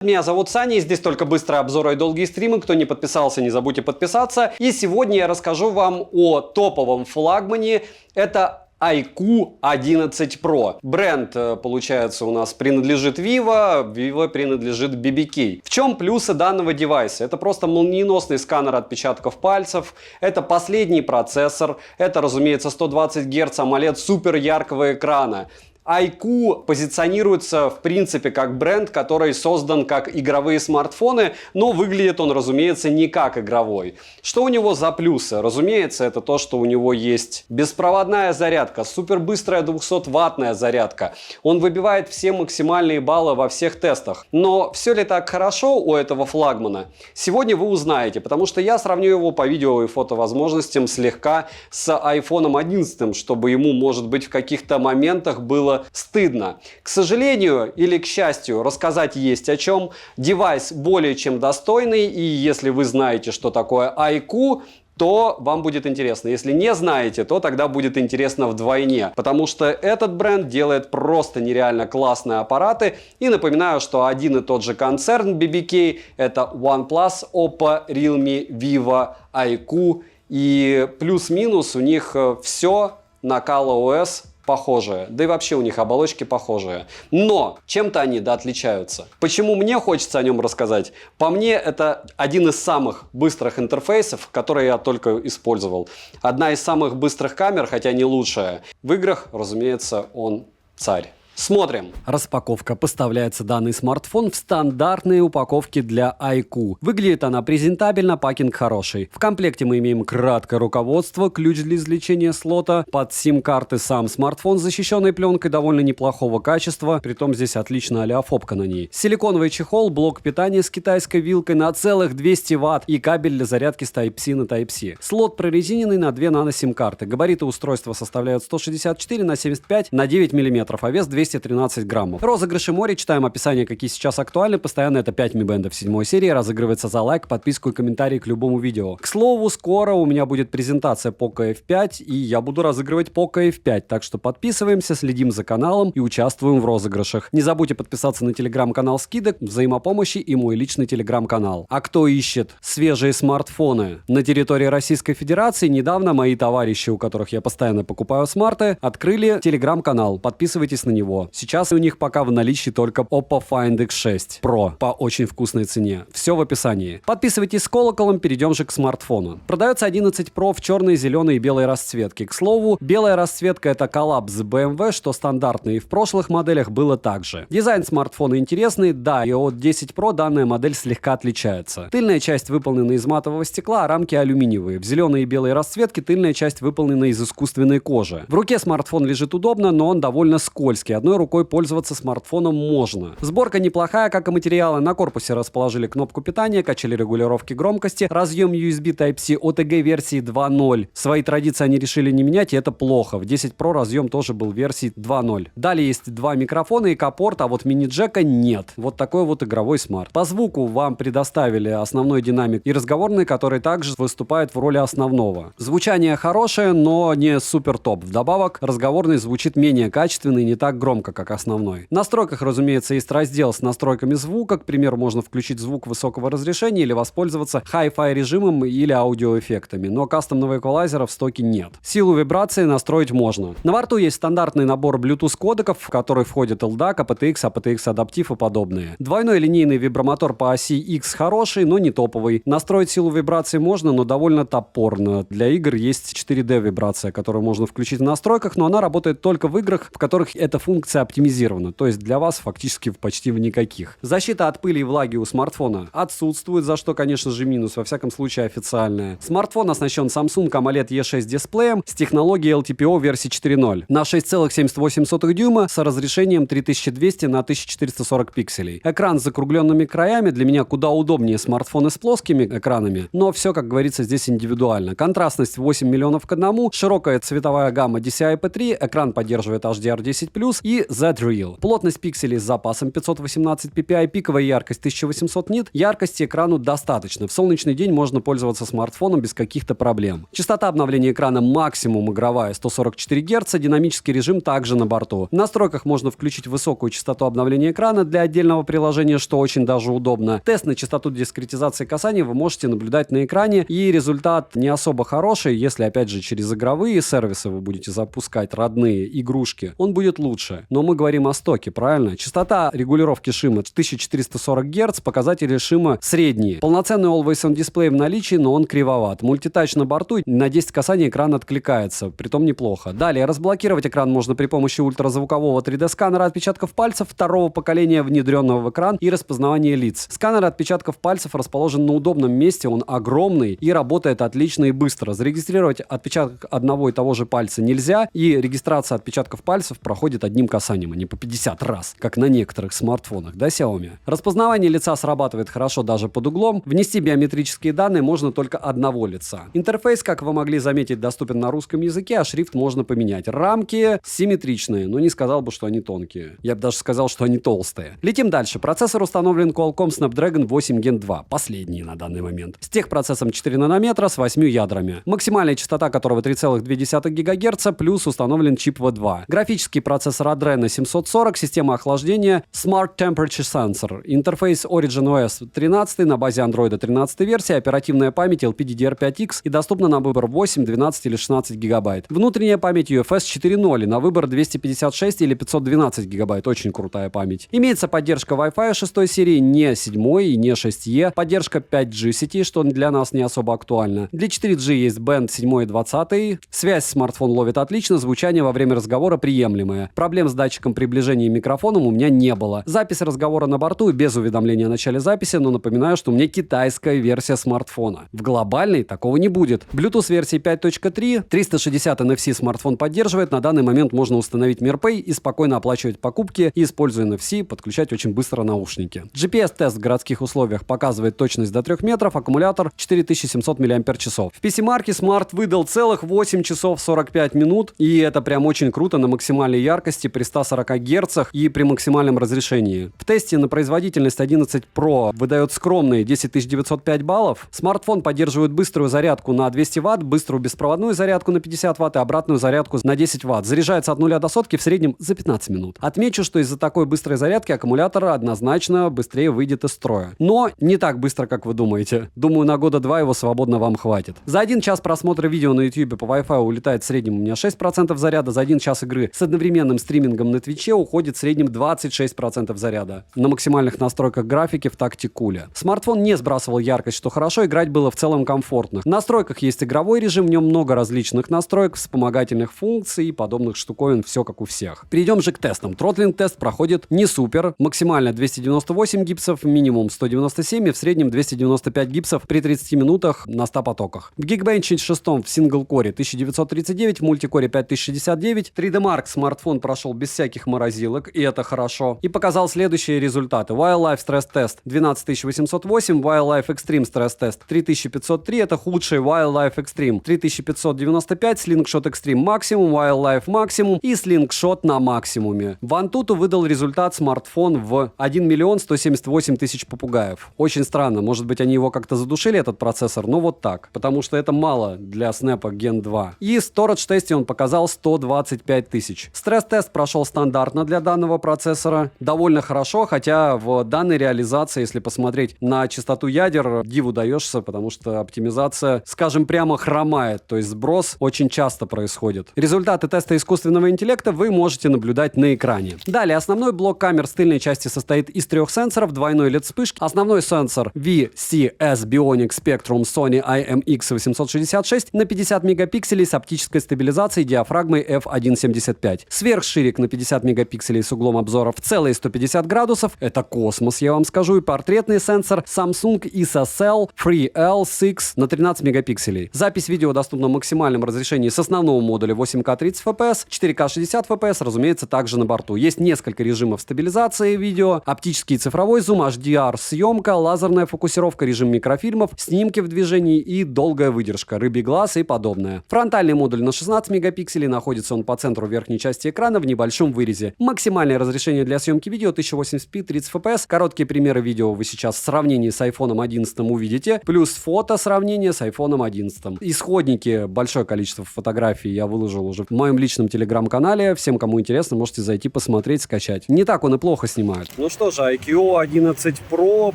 Меня зовут Саня, и здесь только быстрые обзоры и долгие стримы. Кто не подписался, не забудьте подписаться. И сегодня я расскажу вам о топовом флагмане. Это iQOO 11 Pro. Бренд, получается, у нас принадлежит Vivo, Vivo принадлежит BBK. В чем плюсы данного девайса? Это просто молниеносный сканер отпечатков пальцев, это последний процессор, это, разумеется, 120 Гц AMOLED супер яркого экрана. iQOO позиционируется, в принципе, как бренд, который создан как игровые смартфоны, но выглядит он, разумеется, не как игровой. Что у него за плюсы? Разумеется, это то, что у него есть беспроводная зарядка, супербыстрая 200-ваттная зарядка. Он выбивает все максимальные баллы во всех тестах. Но все ли так хорошо у этого флагмана? Сегодня вы узнаете, потому что я сравню его по видео и фотовозможностям слегка с iPhone 11, чтобы ему, может быть, в каких-то моментах было стыдно. К сожалению или к счастью, рассказать есть о чем. Девайс более чем достойный, и если вы знаете, что такое iQOO, то вам будет интересно. Если не знаете, то тогда будет интересно вдвойне, потому что этот бренд делает просто нереально классные аппараты. И напоминаю, что один и тот же концерн BBK — это OnePlus, Oppo, Realme, Vivo, iQOO, и плюс-минус у них все на ColorOS похожие, да и вообще у них оболочки похожие. Но чем-то они отличаются. Почему мне хочется о нем рассказать? По мне, это один из самых быстрых интерфейсов, которые я только использовал. Одна из самых быстрых камер, хотя не лучшая. В играх, разумеется, он царь. Смотрим. Распаковка. Поставляется данный смартфон в стандартной упаковке для iQOO. Выглядит она презентабельно, пакинг хороший. В комплекте мы имеем краткое руководство, ключ для извлечения слота, под сим-карты сам смартфон с защищенной пленкой довольно неплохого качества, притом здесь отличная олеофобка на ней. Силиконовый чехол, блок питания с китайской вилкой на целых 200 Вт и кабель для зарядки с Type-C на Type-C. Слот прорезиненный на 2 нано-сим-карты. Габариты устройства составляют 164 на 75 на 9 мм, а вес 213 граммов. Розыгрыши море, читаем описание, какие сейчас актуальны. Постоянно это 5 Mi Band в 7 серии. Разыгрывается за лайк, подписку и комментарий к любому видео. К слову, скоро у меня будет презентация Poco F5, и я буду разыгрывать Poco F5. Так что подписываемся, следим за каналом и участвуем в розыгрышах. Не забудьте подписаться на телеграм-канал скидок, взаимопомощи и мой личный телеграм-канал. А кто ищет свежие смартфоны на территории Российской Федерации, недавно мои товарищи, у которых я постоянно покупаю смарты, открыли телеграм-канал. Подписывайтесь на него. Сейчас у них пока в наличии только Oppo Find X6 Pro по очень вкусной цене. Все в описании. Подписывайтесь с колоколом, перейдем же к смартфону. Продается 11 Pro в черной, зеленой и белой расцветке. К слову, белая расцветка — это коллаб с BMW, что стандартно и в прошлых моделях было так же. Дизайн смартфона интересный, да, и от 10 Pro данная модель слегка отличается. Тыльная часть выполнена из матового стекла, а рамки алюминиевые. В зеленой и белой расцветке тыльная часть выполнена из искусственной кожи. В руке смартфон лежит удобно, но он довольно скользкий. Одной рукой пользоваться смартфоном можно. Сборка неплохая, как и материалы. На корпусе расположили кнопку питания, качели регулировки громкости, разъем USB Type-C OTG версии 2.0. Свои традиции они решили не менять, и это плохо. В 10 Pro разъем тоже был версии 2.0. Далее есть два микрофона и капорт, а вот мини-джека нет. Вот такой вот игровой смарт. По звуку вам предоставили основной динамик и разговорный, который также выступает в роли основного. Звучание хорошее, но не супер топ. Вдобавок, разговорный звучит менее качественно и не так громко, как основной. В настройках, разумеется, есть раздел с настройками звука. К примеру, можно включить звук высокого разрешения или воспользоваться Hi-Fi режимом или аудиоэффектами, но кастомного эквалайзера в стоке нет. Силу вибрации настроить можно. На борту есть стандартный набор Bluetooth кодеков, в который входит LDAC, aptX, aptX адаптив и подобные. Двойной линейный вибромотор по оси X хороший, но не топовый. Настроить силу вибрации можно, но довольно топорно. Для игр есть 4D вибрация, которую можно включить в настройках, но она работает только в играх, в которых эта функция оптимизирована, то есть для вас фактически почти в никаких. Защита от пыли и влаги у смартфона отсутствует, за что, конечно же, минус, во всяком случае официальная. Смартфон оснащен Samsung AMOLED E6 дисплеем с технологией LTPO версии 4.0 на 6,78 дюйма с разрешением 3200 на 1440 пикселей. Экран с закругленными краями для меня куда удобнее смартфоны с плоскими экранами, но все, как говорится, здесь индивидуально. Контрастность 8 миллионов к 1, широкая цветовая гамма DCI-P3, экран поддерживает HDR10+, и Z-Real. Плотность пикселей с запасом 518 ppi, пиковая яркость 1800 нит, яркости экрану достаточно. В солнечный день можно пользоваться смартфоном без каких-то проблем. Частота обновления экрана максимум игровая 144 Гц, динамический режим также на борту. В настройках можно включить высокую частоту обновления экрана для отдельного приложения, что очень даже удобно. Тест на частоту дискретизации касаний вы можете наблюдать на экране, и результат не особо хороший, если опять же через игровые сервисы вы будете запускать родные игрушки, он будет лучше. Но мы говорим о стоке, правильно? Частота регулировки шима 1440 Гц, показатели шима средние. Полноценный Always On дисплей в наличии, но он кривоват. Мультитач на борту, на 10 касаний экран откликается, притом неплохо. Далее, разблокировать экран можно при помощи ультразвукового 3D-сканера отпечатков пальцев второго поколения, внедренного в экран, и распознавания лиц. Сканер отпечатков пальцев расположен на удобном месте, он огромный и работает отлично и быстро. Зарегистрировать отпечаток одного и того же пальца нельзя, и регистрация отпечатков пальцев проходит одним касанием, а не по 50 раз, как на некоторых смартфонах, да, Xiaomi? Распознавание лица срабатывает хорошо даже под углом. Внести биометрические данные можно только одного лица. Интерфейс, как вы могли заметить, доступен на русском языке, а шрифт можно поменять. Рамки симметричные, но не сказал бы, что они тонкие. Я бы даже сказал, что они толстые. Летим дальше. Процессор установлен Qualcomm Snapdragon 8 Gen 2, последний на данный момент. С техпроцессом 4 нанометра с 8 ядрами. Максимальная частота которого 3,2 ГГц, плюс установлен чип V2. Графический процессор Adreno 740, система охлаждения Smart Temperature Sensor. Интерфейс Origin OS 13 на базе Android 13 версии, оперативная память LPDDR5X и доступна на выбор 8, 12 или 16 гигабайт. Внутренняя память UFS 4.0 на выбор 256 или 512 гигабайт, очень крутая память. Имеется поддержка Wi-Fi 6 серии, не 7 и не 6E, поддержка 5G сети, что для нас не особо актуально. Для 4G есть Band 7 и 20, связь смартфон ловит отлично, звучание во время разговора приемлемое. Проблем с датчиком приближения и микрофоном у меня не было. Запись разговора на борту без уведомления о начале записи, но напоминаю, что у меня китайская версия смартфона. В глобальной такого не будет. Bluetooth версии 5.3, 360 NFC смартфон поддерживает, на данный момент можно установить MirPay и спокойно оплачивать покупки, и, используя NFC, подключать очень быстро наушники. GPS-тест в городских условиях показывает точность до 3 метров, аккумулятор 4700 мАч. В PC-марке Smart выдал целых 8 часов 45 минут, и это прям очень круто на максимальной яркости при 140 Гц и при максимальном разрешении. В тесте на производительность 11 Pro выдает скромные 10905 баллов. Смартфон поддерживает быструю зарядку на 200 Вт, быструю беспроводную зарядку на 50 Вт и обратную зарядку на 10 Вт. Заряжается от 0 до сотки в среднем за 15 минут. Отмечу, что из-за такой быстрой зарядки аккумулятор однозначно быстрее выйдет из строя. Но не так быстро, как вы думаете. Думаю, на года 2 его свободно вам хватит. За 1 час просмотра видео на YouTube по Wi-Fi улетает в среднем у меня 6% заряда, за 1 час игры с одновременным стримингом на Твиче уходит в среднем 26% заряда. На максимальных настройках графики в такте куля. Смартфон не сбрасывал яркость, что хорошо, играть было в целом комфортно. В настройках есть игровой режим, в нем много различных настроек, вспомогательных функций и подобных штуковин, все как у всех. Перейдем же к тестам. Тротлинг-тест проходит не супер, максимально 298 гипсов, минимум 197 и в среднем 295 гипсов при 30 минутах на 100 потоках. В Geekbench 6 в сингл-коре 1939, в мультикоре 5069, 3D Mark смартфон прошел без всяких морозилок, и это хорошо. И показал следующие результаты. Wildlife стресс-тест 12808, Wildlife Extreme стресс-тест 3503, это худший Wildlife Extreme, 3595, Slingshot Extreme максимум, Wildlife максимум и Slingshot на максимуме. В Antutu выдал результат смартфон в 1 178 000 попугаев. Очень странно, может быть они его как-то задушили, этот процессор, но вот так, потому что это мало для Snap Gen 2. И в Storage-тесте он показал 125 000. Стресс-тест прошел стандартно для данного процессора, довольно хорошо, хотя в данной реализации, если посмотреть на частоту ядер, диву даешься, потому что оптимизация, скажем прямо, хромает, то есть сброс очень часто происходит. Результаты теста искусственного интеллекта вы можете наблюдать на экране. Далее, основной блок камер с тыльной части состоит из 3 сенсоров, двойной LED-вспышки. Основной сенсор VCS Bionic Spectrum Sony IMX866 на 50 мегапикселей с оптической стабилизацией диафрагмой f1.75. Сверхширик на 50 мегапикселей с углом обзора в целые 150 градусов. Это космос, я вам скажу. И портретный сенсор Samsung ISOCELL FreeL6 на 13 мегапикселей. Запись видео доступна в максимальном разрешении с основного модуля 8К 30 FPS, 4К 60 FPS, разумеется, также на борту. Есть несколько режимов стабилизации видео, оптический и цифровой зум, HDR съемка, лазерная фокусировка, режим микрофильмов, снимки в движении и долгая выдержка, рыбий глаз и подобное. Фронтальный модуль на 16 мегапикселей, находится он по центру верхней части экрана в небольшом небольшом вырезе. Максимальное разрешение для съемки видео 1080p 30 fps. Короткие примеры видео вы сейчас в сравнении с iPhone 11 увидите. Плюс фото сравнение с iPhone 11. Исходники, большое количество фотографий я выложил уже в моем личном телеграм-канале. Всем, кому интересно, можете зайти посмотреть, скачать. Не так он и плохо снимает. Ну что же, IQOO 11 Pro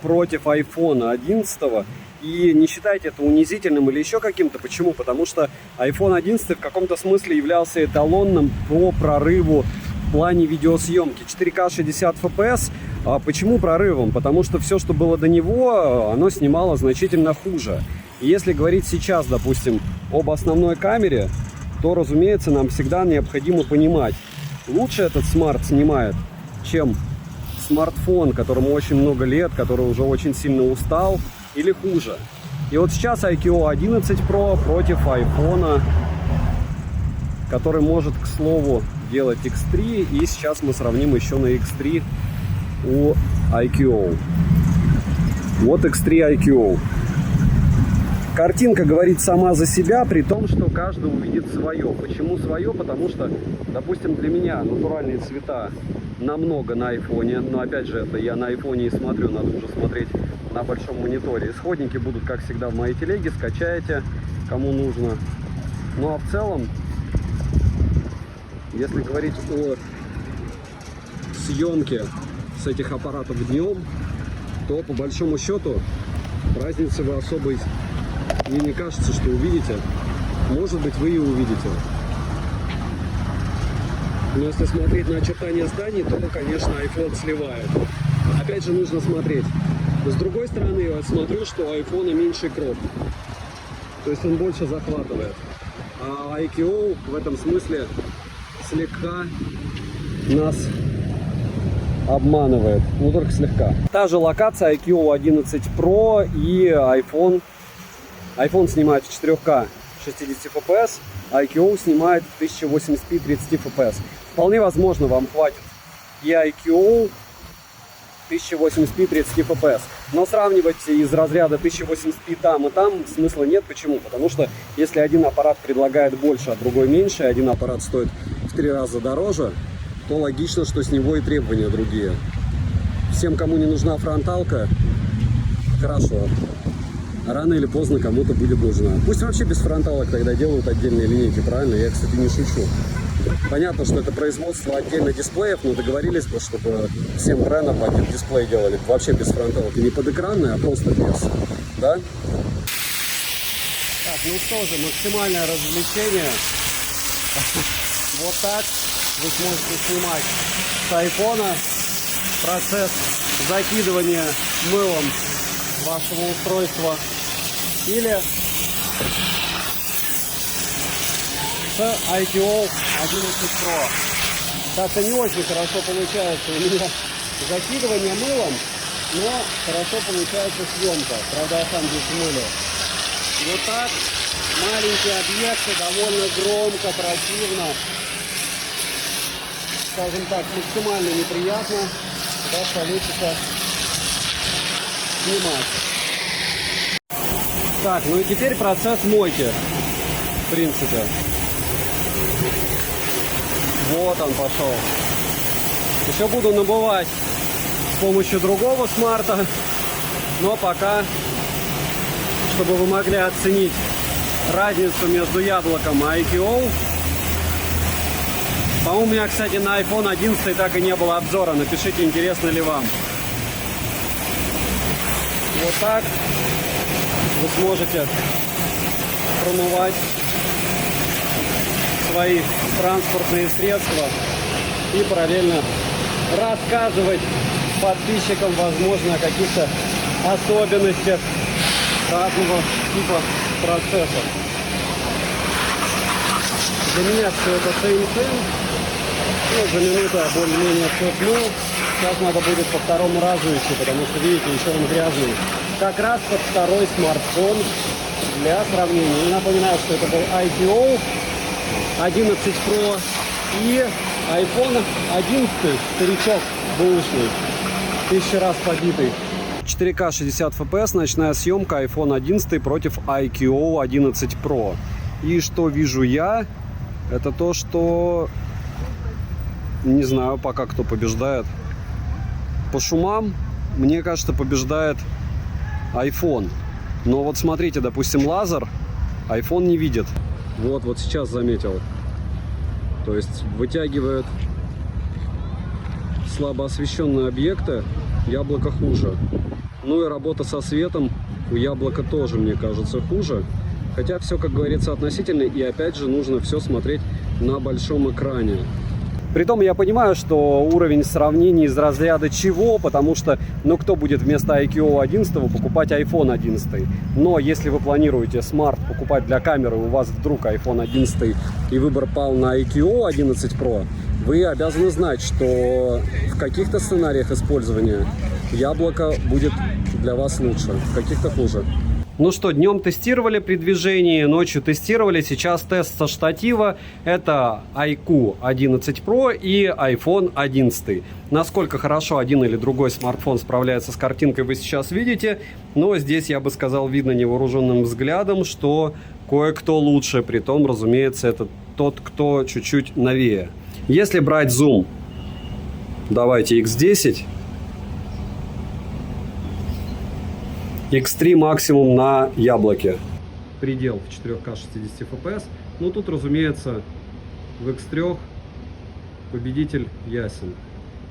против iPhone 11. И не считайте это унизительным или еще каким-то. Почему? Потому что iPhone 11 в каком-то смысле являлся эталонным по прорыву в плане видеосъемки. 4К 60 FPS. А почему прорывом? Потому что все, что было до него, оно снимало значительно хуже. И если говорить сейчас, допустим, об основной камере, то, разумеется, нам всегда необходимо понимать, лучше этот смарт снимает, чем смартфон, которому очень много лет, который уже очень сильно устал, или хуже. И вот сейчас IQOO 11 Pro против iPhone, который может, к слову, делать X3. И сейчас мы сравним еще на X3 у IQOO. Вот X3 IQOO. Картинка говорит сама за себя, при том, что каждый увидит свое. Почему свое? Потому что, допустим, для меня натуральные цвета намного на айфоне. Но опять же, это я на айфоне и смотрю, надо уже смотреть на большом мониторе. Исходники будут, как всегда, в моей телеге. Скачайте, кому нужно. Ну а в целом, если говорить о съемке с этих аппаратов днем, то по большому счету разницы вы особой, мне не кажется, что увидите. Может быть, вы и увидите. Но если смотреть на очертания зданий, то, конечно, iPhone сливает. Опять же, нужно смотреть. С другой стороны, я смотрю, что у iPhone меньше кроп. То есть он больше захватывает. А IQOO в этом смысле слегка нас обманывает. Ну, только слегка. Та же локация IQOO 11 Pro и iPhone. iPhone снимает в 4К 60 fps, а IQOO снимает в 1080p 30 fps. Вполне возможно, вам хватит и IQOO 1080p 30 fps. Но сравнивать из разряда 1080p там и там смысла нет. Почему? Потому что если один аппарат предлагает больше, а другой меньше, и один аппарат стоит в 3 раза дороже, то логично, что с него и требования другие. Всем, кому не нужна фронталка, хорошо. Рано или поздно кому-то будет нужна. Пусть вообще без фронталок тогда делают отдельные линейки, правильно? Я, кстати, не шучу. Понятно, что это производство отдельно дисплеев, но договорились бы, чтобы всем брендам один дисплей делали вообще без фронталки. Не под экранной, а просто без. Да? Так, ну что же, максимальное развлечение. Вот так вы сможете снимать с айфона процесс закидывания мылом вашего устройства или с IQOO 11 Pro. Как-то не очень хорошо получается у меня закидывание мылом, но хорошо получается съемка. Правда, я сам здесь мылю. Вот так маленькие объекты довольно громко, противно, скажем так, максимально неприятно, да, получится снимать. Так, ну и теперь процесс мойки, в принципе. Вот он пошел. Еще буду набывать с помощью другого смарта, но пока, чтобы вы могли оценить разницу между яблоком и IQOO. По-моему, у меня, кстати, на iPhone 11 так и не было обзора. Напишите, интересно ли вам. Вот так вы сможете промывать свои транспортные средства и параллельно рассказывать подписчикам, возможно, о каких-то особенностях разного типа процессов. Для меня все это цин-цин. Ну, за минуту я более-менее все смыл. Сейчас надо будет по второму разу еще, потому что, видите, еще он грязный. Как раз под второй смартфон для сравнения. И напоминаю, что это был IQOO 11 Pro и iPhone 11, старичок бэушный, 1000 раз побитый. 4К 60 FPS, ночная съемка, iPhone 11 против IQOO 11 Pro. И что вижу я, это то, что не знаю пока, кто побеждает. По шумам, мне кажется, побеждает iPhone. Но вот смотрите, допустим, лазер iPhone не видит. Вот сейчас заметил. То есть вытягивает слабо освещенные объекты, яблоко хуже. Ну и работа со светом у яблока тоже, мне кажется, хуже. Хотя все, как говорится, относительно. И опять же нужно все смотреть на большом экране. Притом я понимаю, что уровень сравнений из разряда чего, потому что, ну, кто будет вместо IQ 11 покупать iPhone 11. Но если вы планируете смарт покупать для камеры, у вас вдруг iPhone 11 и выбор пал на IQ 11 Pro, вы обязаны знать, что в каких-то сценариях использования яблоко будет для вас лучше, в каких-то хуже. Ну что, днем тестировали при движении, ночью тестировали. Сейчас тест со штатива. Это iQOO 11 Pro и iPhone 11. Насколько хорошо один или другой смартфон справляется с картинкой, вы сейчас видите. Но здесь, я бы сказал, видно невооруженным взглядом, что кое-кто лучше. Притом, разумеется, это тот, кто чуть-чуть новее. Если брать зум, давайте X10. X3 максимум на яблоке. Предел в 4К 60 FPS. Ну тут, разумеется, в X3 победитель ясен.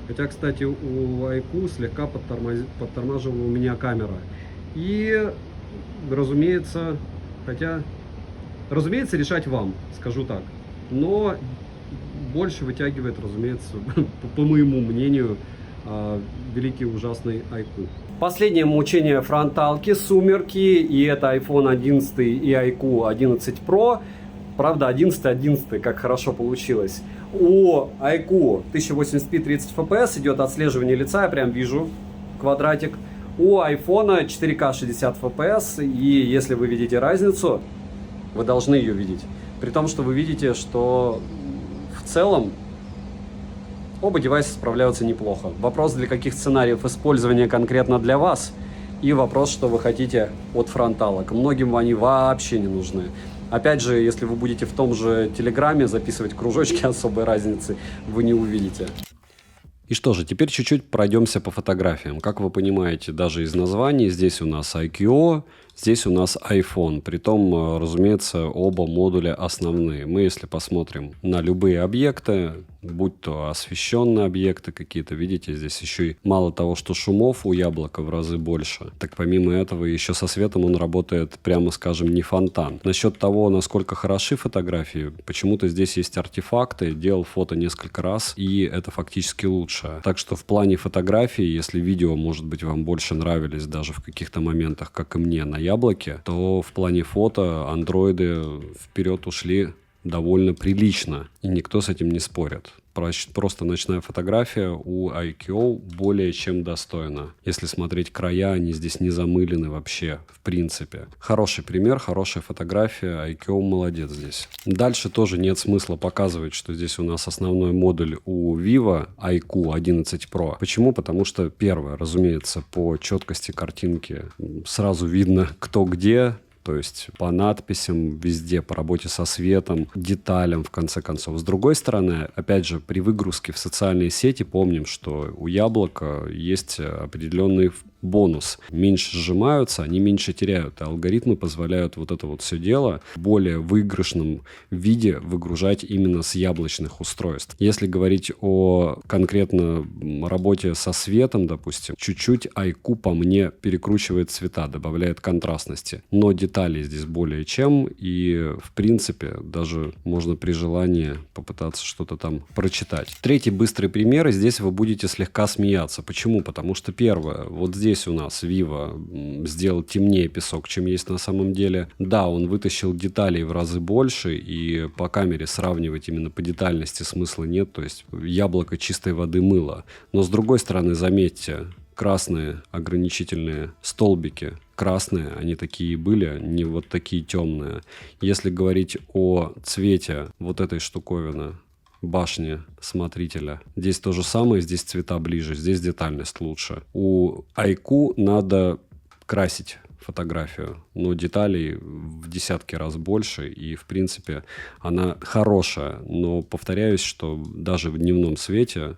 Хотя, кстати, у iQOO слегка подтормаживала у меня камера. И, разумеется, решать вам, скажу так. Но больше вытягивает, разумеется, по моему мнению, великий ужасный iQOO. Последнее мучение фронталки, сумерки, и это iPhone 11 и iQOO 11 Pro. Правда, 11, как хорошо получилось. У iQOO 1080p 30 FPS идет отслеживание лица, я прям вижу квадратик. У iPhone 4К 60 FPS, и если вы видите разницу, вы должны ее видеть. При том, что вы видите, что в целом оба девайса справляются неплохо. Вопрос, для каких сценариев использования конкретно для вас, и вопрос, что вы хотите от фронталок. Многим они вообще не нужны. Опять же, если вы будете в том же Телеграме записывать кружочки, особой разницы вы не увидите. И что же, теперь чуть-чуть пройдемся по фотографиям. Как вы понимаете, даже из названий, здесь у нас iQOO, здесь у нас iPhone. Притом, разумеется, оба модуля основные. Мы, если посмотрим на любые объекты, будь то освещенные объекты какие-то, видите, здесь еще и мало того, что шумов у яблока в разы больше, так помимо этого еще со светом он работает, прямо скажем, не фонтан. Насчет того, насколько хороши фотографии, почему-то здесь есть артефакты, делал фото несколько раз, и это фактически лучше. Так что в плане фотографий, если видео, может быть, вам больше нравились даже в каких-то моментах, как и мне, на яблоке, то в плане фото андроиды вперед ушли довольно прилично, и никто с этим не спорит. Просто ночная фотография у iQOO более чем достойна. Если смотреть края, они здесь не замылены вообще, в принципе. Хороший пример, хорошая фотография, iQOO молодец здесь. Дальше тоже нет смысла показывать, что здесь у нас основной модуль у Vivo iQOO 11 Pro. Почему? Потому что, первое, разумеется, по четкости картинки сразу видно, кто где. То есть по надписям везде, по работе со светом, деталям, в конце концов. С другой стороны, опять же, при выгрузке в социальные сети помним, что у яблока есть определенный бонус. Меньше сжимаются, они меньше теряют. И алгоритмы позволяют вот это вот все дело в более выигрышном виде выгружать именно с яблочных устройств. Если говорить о конкретно работе со светом, допустим, чуть-чуть iQOO по мне перекручивает цвета, добавляет контрастности. Но деталей здесь более чем, и в принципе даже можно при желании попытаться что-то там прочитать. Третий быстрый пример, и здесь вы будете слегка смеяться. Почему? Потому что первое, вот здесь у нас Vivo сделал темнее песок, чем есть на самом деле. Да, он вытащил деталей в разы больше, и по камере сравнивать именно по детальности смысла нет, то есть яблоко чистой воды мыло. Но с другой стороны, заметьте, красные ограничительные столбики, красные, они такие и были, не вот такие темные. Если говорить о цвете вот этой штуковины, башни смотрителя. Здесь то же самое, здесь цвета ближе, здесь детальность лучше. У iQOO надо красить фотографию, но деталей в десятки раз больше, и, в принципе, она хорошая. Но повторяюсь, что даже в дневном свете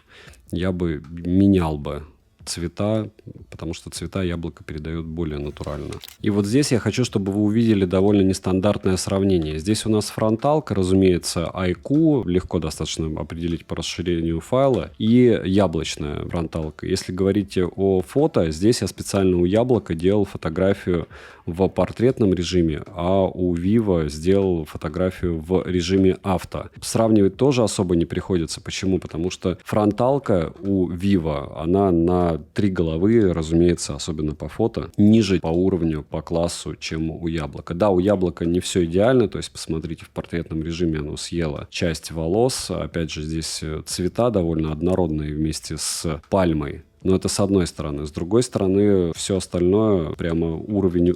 я бы менял бы цвета, потому что цвета яблоко передает более натурально. И вот здесь я хочу, чтобы вы увидели довольно нестандартное сравнение. Здесь у нас фронталка, разумеется, IQ, легко достаточно определить по расширению файла, и яблочная фронталка. Если говорить о фото, здесь я специально у яблока делал фотографию в портретном режиме, а у Vivo сделал фотографию в режиме авто. Сравнивать тоже особо не приходится. Почему? Потому что фронталка у Vivo, она на 3 головы, разумеется, особенно по фото, ниже по уровню, по классу, чем у яблока. Да, у яблока не все идеально, то есть посмотрите, в портретном режиме оно съело часть волос. Опять же, здесь цвета довольно однородные вместе с пальмой. Но это с одной стороны. С другой стороны, все остальное прямо уровень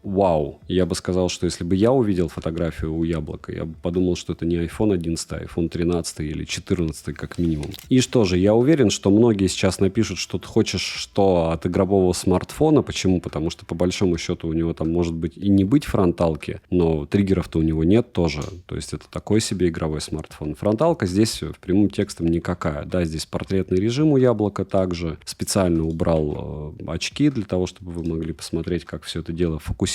вау. Я бы сказал, что если бы я увидел фотографию у яблока, я бы подумал, что это не iPhone 11, а iPhone 13 или 14 как минимум. И что же, я уверен, что многие сейчас напишут, что ты хочешь что от игрового смартфона. Почему? Потому что по большому счету у него там может быть и не быть фронталки, но триггеров-то у него нет тоже. То есть это такой себе игровой смартфон. Фронталка здесь в прямым текстом никакая. Да, здесь портретный режим у яблока также. Специально убрал очки для того, чтобы вы могли посмотреть, как все это дело фокусируется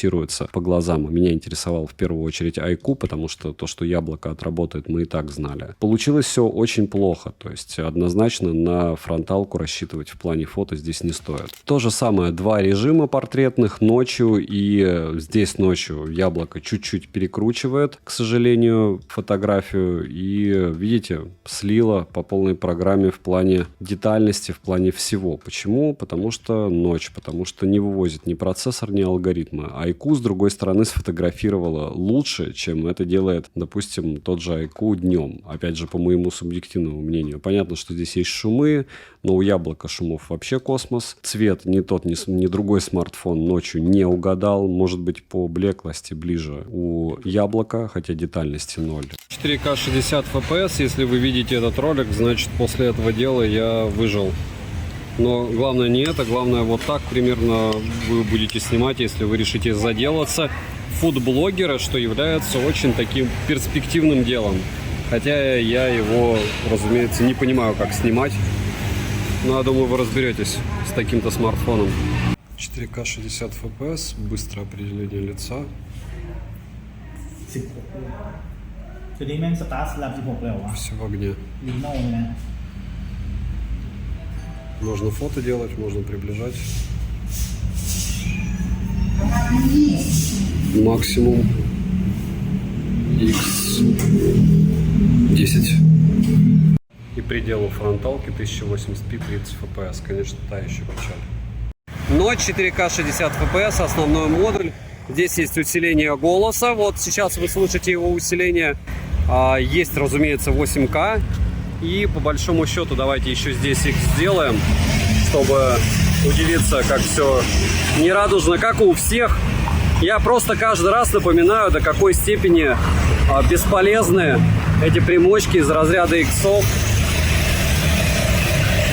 по глазам. Меня интересовал в первую очередь IQ, потому что то, что яблоко отработает, мы и так знали. Получилось все очень плохо, то есть однозначно на фронталку рассчитывать в плане фото здесь не стоит. То же самое, 2 режима портретных ночью, и здесь ночью яблоко чуть-чуть перекручивает, к сожалению, фотографию, и видите, слило по полной программе в плане детальности, в плане всего. Почему? Потому что ночь, потому что не вывозит ни процессор, ни алгоритмы. IQ, с другой стороны, сфотографировала лучше, чем это делает, допустим, тот же IQ днем. Опять же, по моему субъективному мнению. Понятно, что здесь есть шумы, но у яблока шумов вообще космос. Цвет ни тот, ни другой смартфон ночью не угадал. Может быть, по блеклости ближе у яблока, хотя детальности 0. 4К 60 FPS. Если вы видите этот ролик, значит, после этого дела я выжил. Но главное не это, главное вот так примерно вы будете снимать, если вы решите заделаться фудблогера, что является очень таким перспективным делом. Хотя я его, разумеется, не понимаю, как снимать. Но я думаю, вы разберетесь с таким-то смартфоном. 4К 60 FPS, быстрое определение лица. ตัวนี้แม่งสตาร์ทสลับ16เลยเหรอวะ Все в огне. ลีโน่เลยนะ Можно фото делать, можно приближать. Максимум X10. И пределу фронталки 1080p 30 fps. Конечно, та еще печаль. Но 4К 60 fps, основной модуль. Здесь есть усиление голоса. Вот сейчас вы слышите его усиление. Есть, разумеется, 8К. И по большому счету давайте еще здесь их сделаем, чтобы удивиться, как все нерадужно, как у всех. Я просто каждый раз напоминаю, до какой степени бесполезны эти примочки из разряда иксов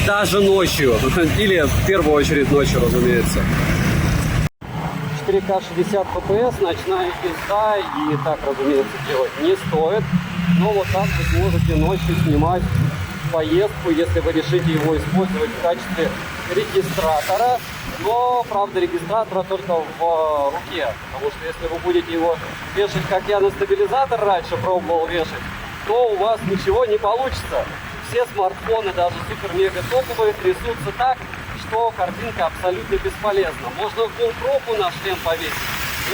даже ночью. Или в первую очередь ночью, разумеется. 4К 60 FPS, ночная пизда, и так, разумеется, делать не стоит. Но вот так вы сможете ночью снимать поездку, если вы решите его использовать в качестве регистратора. Но, правда, регистратора только в руке. Потому что если вы будете его вешать, как я на стабилизатор раньше пробовал вешать, то у вас ничего не получится. Все смартфоны, даже супер-мега топовые, трясутся так, что картинка абсолютно бесполезна. Можно GoPro на шлем повесить,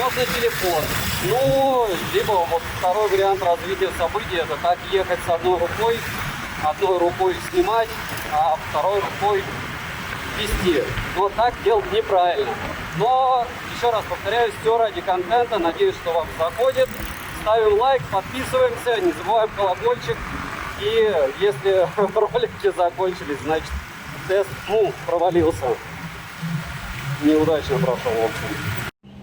можно телефон. Ну, либо вот второй вариант развития событий, это так ехать с одной рукой снимать, а второй рукой вести. Но так делать неправильно. Но, еще раз повторяю, все ради контента. Надеюсь, что вам заходит. Ставим лайк, подписываемся, не забываем колокольчик. И если ролики закончились, значит тест провалился. Неудачно прошел, в общем.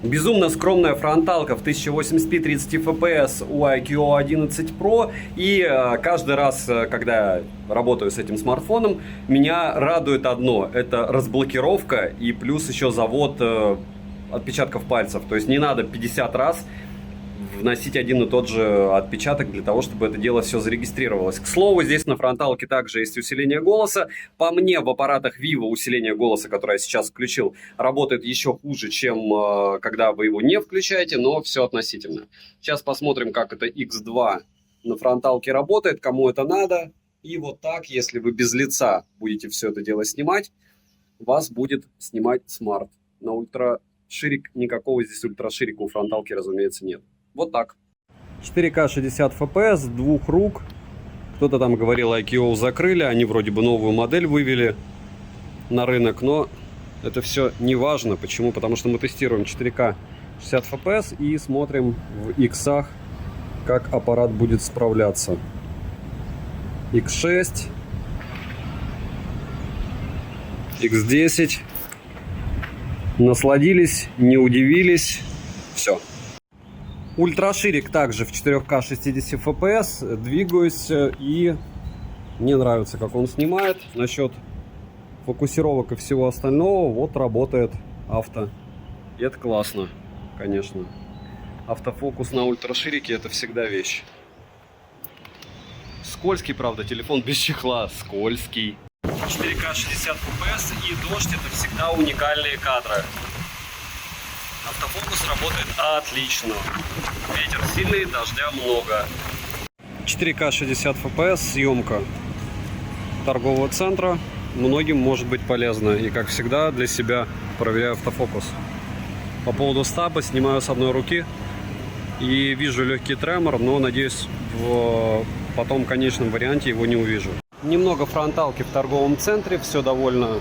Безумно скромная фронталка в 1080p 30 fps у IQ 11 Pro. И каждый раз, когда я работаю с этим смартфоном, меня радует одно. Это разблокировка и плюс еще завод отпечатков пальцев. То есть не надо 50 раз вносить один и тот же отпечаток для того, чтобы это дело все зарегистрировалось. К слову, здесь на фронталке также есть усиление голоса. По мне, в аппаратах Vivo усиление голоса, которое я сейчас включил, работает еще хуже, чем когда вы его не включаете, но все относительно. Сейчас посмотрим, как это X2 на фронталке работает, кому это надо. И вот так, если вы без лица будете все это дело снимать, вас будет снимать смарт. На ультраширик никакого здесь ультраширика у фронталки, разумеется, нет. Вот так. 4К 60 FPS с двух рук. Кто-то там говорил, IQ закрыли, они вроде бы новую модель вывели на рынок, но это все не важно. Почему? Потому что мы тестируем 4К 60 FPS и смотрим в иксах, как аппарат будет справляться. X6, X10. Насладились, не удивились. Все. Ультраширик также в 4К 60 FPS. Двигаюсь, и мне нравится, как он снимает. Насчет фокусировок и всего остального, вот работает авто. И это классно, конечно. Автофокус на ультраширике — это всегда вещь. Скользкий, правда, телефон без чехла. Скользкий. 4К 60 FPS и дождь — это всегда уникальные кадры. Автофокус работает отлично. Ветер сильный, дождя много. 4К 60 FPS, съемка торгового центра. Многим может быть полезно. И, как всегда, для себя проверяю автофокус. По поводу стаба снимаю с одной руки. И вижу легкий тремор, но, надеюсь, в потом конечном варианте его не увижу. Немного фронталки в торговом центре. Все довольно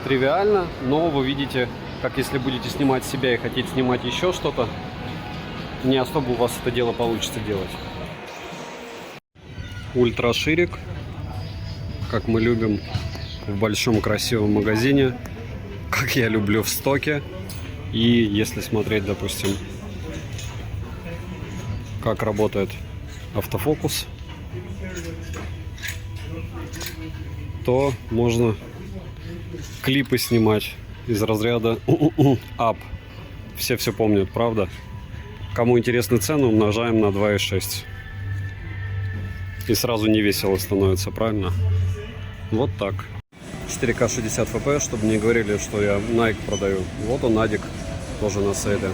тривиально. Но вы видите, как если будете снимать себя и хотите снимать еще что-то, не особо у вас это дело получится делать. Ультраширик, как мы любим в большом красивом магазине, как я люблю в стоке. И если смотреть, допустим, как работает автофокус, то можно клипы снимать из разряда up. Все помнят, правда? Кому интересны цены, умножаем на 2,6. И сразу не весело становится, правильно? Вот так. 4К 60 FPS, чтобы не говорили, что я Nike продаю. Вот он, Надик, тоже на сейле.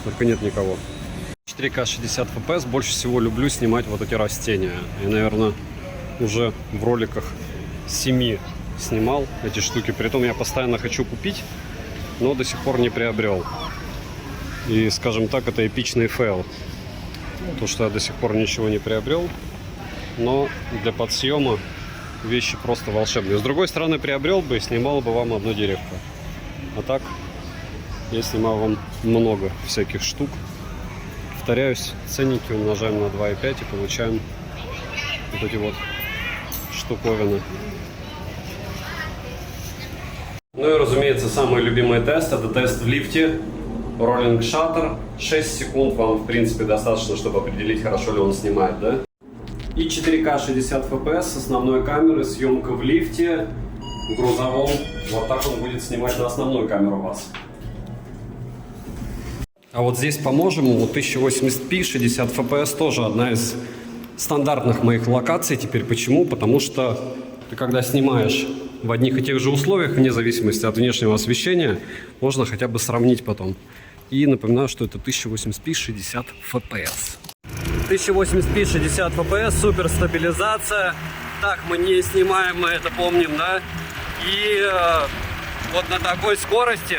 Только нет никого. 4К 60 FPS. Больше всего люблю снимать вот эти растения. Я, наверное, уже в роликах 7 снимал эти штуки. Притом я постоянно хочу купить, но до сих пор не приобрел. И, скажем так, это эпичный фейл. То, что я до сих пор ничего не приобрел. Но для подсъема вещи просто волшебные. С другой стороны, приобрел бы и снимал бы вам одну деревку. А так, я снимаю вам много всяких штук. Повторяюсь, ценники умножаем на 2,5 и получаем вот эти вот штуковины. Ну и, разумеется, самый любимый тест — это тест в лифте. Rolling Shutter. 6 секунд вам, в принципе, достаточно, чтобы определить, хорошо ли он снимает, да? И 4К 60 FPS с основной камеры, съемка в лифте, в грузовом. Вот так он будет снимать на основную камеру вас. А вот здесь поможем ему 1080p 60 FPS, тоже одна из стандартных моих локаций. Теперь почему? Потому что ты, когда снимаешь в одних и тех же условиях, вне зависимости от внешнего освещения, можно хотя бы сравнить потом. И напоминаю, что это 1080p 60 FPS. 1080p 60 FPS, супер стабилизация. Так мы не снимаем, мы это помним, да? И вот на такой скорости,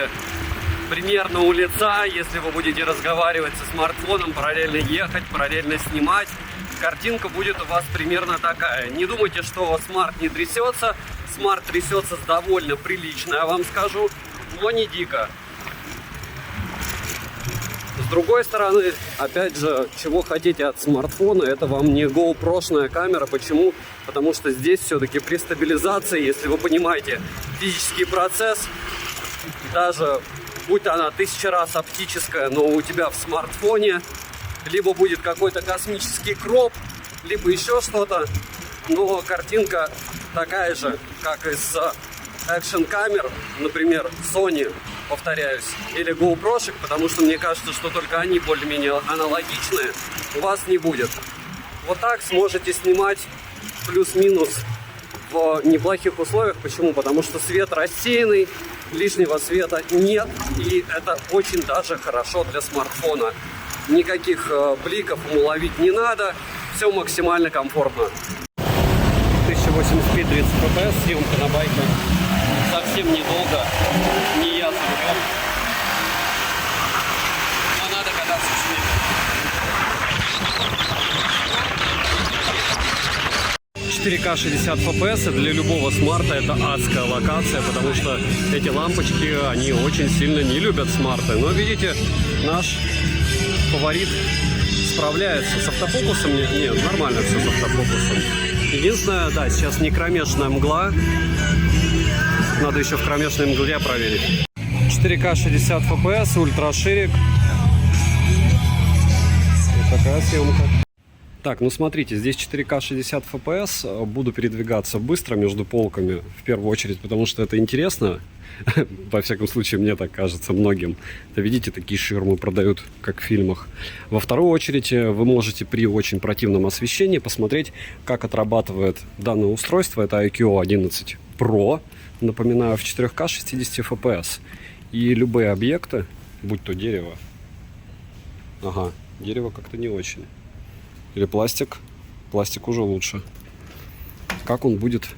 примерно у лица, если вы будете разговаривать со смартфоном, параллельно ехать, параллельно снимать, картинка будет у вас примерно такая. Не думайте, что смарт не трясется. Смарт трясется довольно прилично, я вам скажу, но не дико. С другой стороны, опять же, чего хотите от смартфона, это вам не GoPro-шная камера. Почему? Потому что здесь все-таки при стабилизации, если вы понимаете физический процесс, даже будь она 1000 раз оптическая, но у тебя в смартфоне либо будет какой-то космический кроп, либо еще что-то, но картинка такая же, как из экшн камер, например, Sony повторяюсь, или GoPro-шек, потому что мне кажется, что только они более-менее аналогичные, у вас не будет. Вот так сможете снимать плюс-минус в неплохих условиях. Почему? Потому что свет рассеянный, лишнего света нет, и это очень даже хорошо для смартфона. Никаких бликов ему ловить не надо, все максимально комфортно. 1080p 30 fps, съемка на байке совсем недолго, не я за рулем, но надо кататься с ними. 4К 60 fps для любого смарта это адская локация, потому что эти лампочки, они очень сильно не любят смарты. Но видите, наш фаворит справляется с автофокусом. Нет, нормально все с автофокусом. Единственное, да, сейчас не кромешная мгла. Надо еще в кромешной мгле проверить. 4К 60 fps, ультраширик. Вот такая съемка. Так, ну смотрите, здесь 4К 60 fps. Буду передвигаться быстро между полками, в первую очередь, потому что это интересно. Во всяком случае, мне так кажется, многим. Это, видите, такие ширмы продают, как в фильмах. Во вторую очередь, вы можете при очень противном освещении посмотреть, как отрабатывает данное устройство. Это IQ 11 Pro. Напоминаю, в 4К 60 fps. И любые объекты, будь то дерево. Ага, дерево как-то не очень. Или пластик. Пластик уже лучше. Как он будет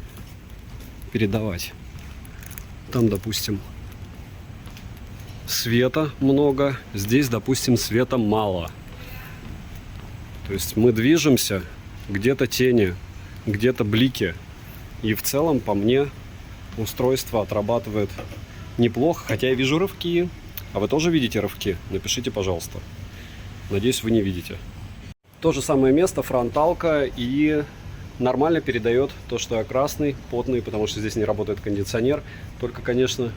передавать? Там, допустим, света много. Здесь, допустим, света мало. То есть мы движемся, где-то тени, где-то блики. И в целом, по мне, устройство отрабатывает неплохо. Хотя я вижу рывки. А вы тоже видите рывки? Напишите, пожалуйста. Надеюсь, вы не видите. То же самое место, фронталка, и нормально передает то, что я красный, потный, потому что здесь не работает кондиционер. Только, конечно,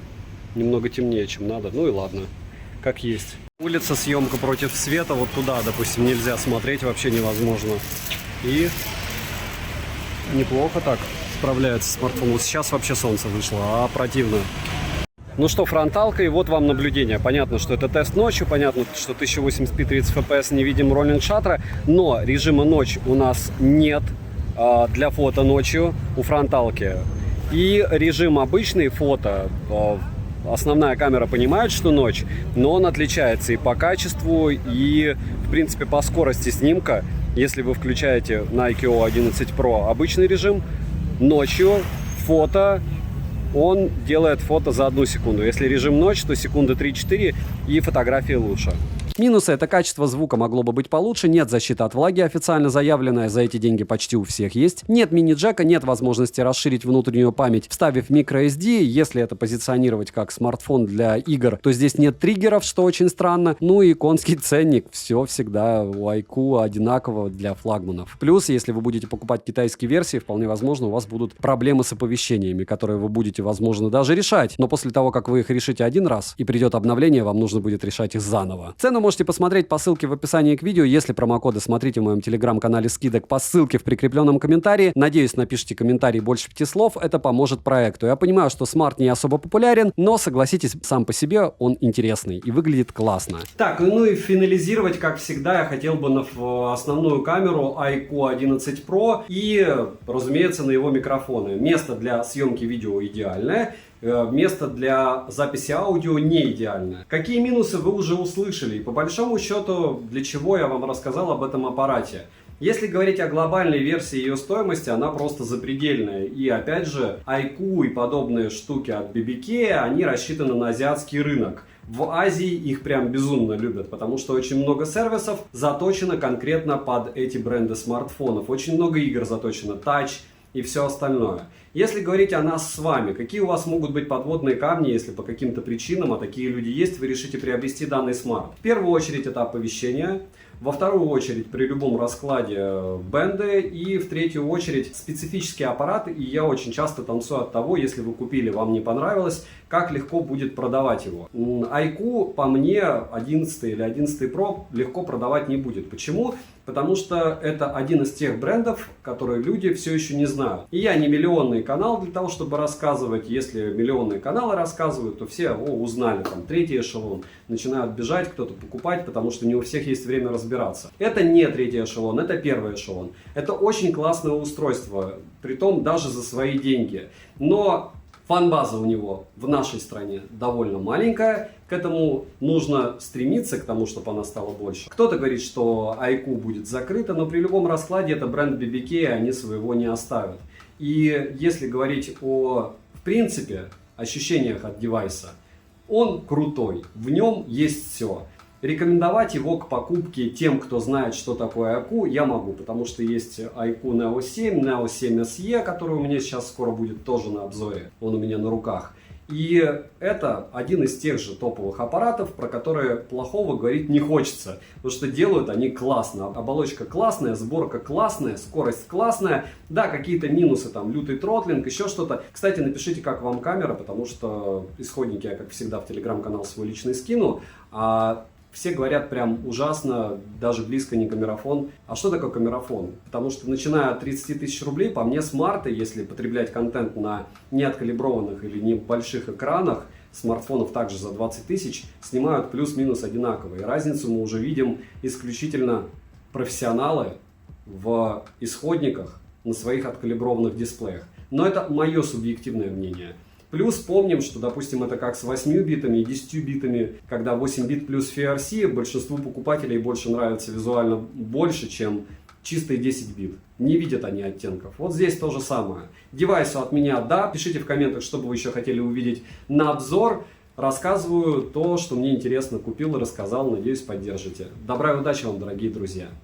немного темнее, чем надо. Ну и ладно, как есть. Улица, съемка против света, вот туда, допустим, нельзя смотреть, вообще невозможно. И неплохо так справляется смартфон. Вот сейчас вообще солнце вышло, а противно. Ну что, фронталка, и вот вам наблюдение. Понятно, что это тест ночью, понятно, что 1080p 30 fps не видим роллинг шаттера, но режима ночь у нас нет для фото ночью у фронталки. И режим обычный фото, основная камера понимает, что ночь, но он отличается и по качеству, и в принципе по скорости снимка. Если вы включаете на IQ 11 Pro обычный режим, ночью фото, он делает фото за 1 секунду. Если режим ночь, то секунды 3-4 и фотографии лучше. Минусы — это качество звука могло бы быть получше, нет защиты от влаги официально заявленная, за эти деньги почти у всех есть, нет мини-джека, нет возможности расширить внутреннюю память, вставив microSD. Если это позиционировать как смартфон для игр, то здесь нет триггеров, что очень странно. Ну и конский ценник, все всегда у IQ одинаково для флагманов. Плюс, если вы будете покупать китайские версии, вполне возможно, у вас будут проблемы с оповещениями, которые вы будете, возможно, даже решать. Но после того, как вы их решите один раз и придет обновление, вам нужно будет решать их заново. Цену можете посмотреть по ссылке в описании к видео. Если промокоды, смотрите в моем телеграм-канале скидок по ссылке в прикрепленном комментарии. Надеюсь, напишите комментарий больше 5 слов, это поможет проекту. Я понимаю, что смарт не особо популярен, но согласитесь, сам по себе он интересный и выглядит классно. Так, ну и финализировать, как всегда, я хотел бы на основную камеру IQ 11 Pro и, разумеется, на его микрофоны. Место для съемки видео идеальное. Место для записи аудио не идеальное. Какие минусы вы уже услышали? И по большому счету, для чего я вам рассказал об этом аппарате? Если говорить о глобальной версии ее стоимости, она просто запредельная. И опять же, IQ и подобные штуки от BBK, они рассчитаны на азиатский рынок. В Азии их прям безумно любят, потому что очень много сервисов заточено конкретно под эти бренды смартфонов. Очень много игр заточено, Touch и все остальное. Если говорить о нас с вами, какие у вас могут быть подводные камни, если по каким-то причинам, а такие люди есть, вы решите приобрести данный смарт? В первую очередь это оповещение, во вторую очередь при любом раскладе бенды и в третью очередь специфические аппараты. И я очень часто танцую от того, если вы купили, вам не понравилось, как легко будет продавать его. IQ, по мне, 11 или 11 Pro легко продавать не будет. Почему? Потому что это один из тех брендов, которые люди все еще не знают. знают. И я не миллионный канал для того, чтобы рассказывать. Если миллионные каналы рассказывают, то все узнали, там, третий эшелон. Начинают бежать, кто-то покупать, потому что не у всех есть время разбираться. Это не третий эшелон, это первый эшелон. Это очень классное устройство, притом даже за свои деньги. Но фан-база у него в нашей стране довольно маленькая, к этому нужно стремиться, к тому, чтобы она стала больше. Кто-то говорит, что iQOO будет закрыта, но при любом раскладе это бренд BBK, они своего не оставят. И если говорить о, в принципе, ощущениях от девайса, он крутой, в нем есть все. Рекомендовать его к покупке тем, кто знает, что такое iQOO, я могу, потому что есть iQOO Neo 7, Neo 7 SE, который у меня сейчас скоро будет тоже на обзоре, он у меня на руках. И это один из тех же топовых аппаратов, про которые плохого говорить не хочется, потому что делают они классно. Оболочка классная, сборка классная, скорость классная. Да, какие-то минусы, там, лютый тротлинг, еще что-то. Кстати, напишите, как вам камера, потому что исходники я, как всегда, в телеграм-канал свой личный скину. Все говорят прям ужасно, даже близко не камерафон. А что такое камерафон? Потому что начиная от 30 тысяч рублей, по мне смарты, если потреблять контент на неоткалиброванных или небольших экранах, смартфонов также за 20 тысяч, снимают плюс-минус одинаково. И разницу мы уже видим исключительно профессионалы в исходниках на своих откалиброванных дисплеях. Но это мое субъективное мнение. Плюс помним, что, допустим, это как с 8 битами и 10 битами, когда 8 бит плюс FRC большинству покупателей больше нравится визуально больше, чем чистые 10 бит. Не видят они оттенков. Вот здесь то же самое. Девайсу от меня да. Пишите в комментах, что бы вы еще хотели увидеть на обзор. Рассказываю то, что мне интересно, купил и рассказал. Надеюсь, поддержите. Добра и удачи вам, дорогие друзья.